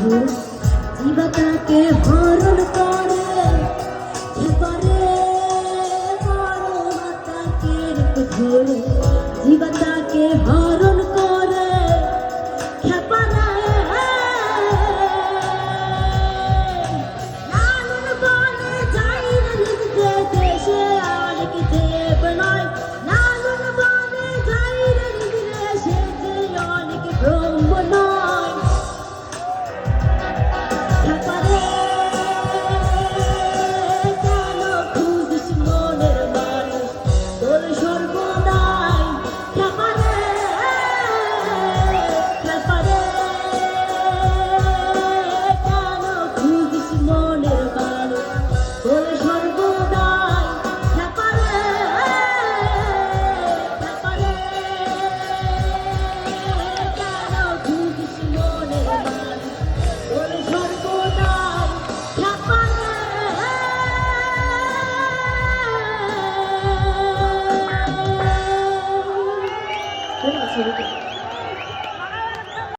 ঘোর জীবতাকে হরণ করে এবারে বড় মাতাকে ধরে জীবতাকে হরণ করে খেপারে লালন বনে যাই রে লিখতে দেশে আর কি দেব নয় লালন বনে যাই রে লিখতে সে যে অনেক ব্রহ্ম নয় খেপারে কেন খুঁজিস মনের মানুষ তোর সর্বদাই খেপারে খেপারে কেন খুঁজিস মনের মানুষ তোর সর্বদাই খেপারে খেপারে কেন খুঁজিস মনের মানুষ তোর সর্বদাই খেপারে ঠিক আছে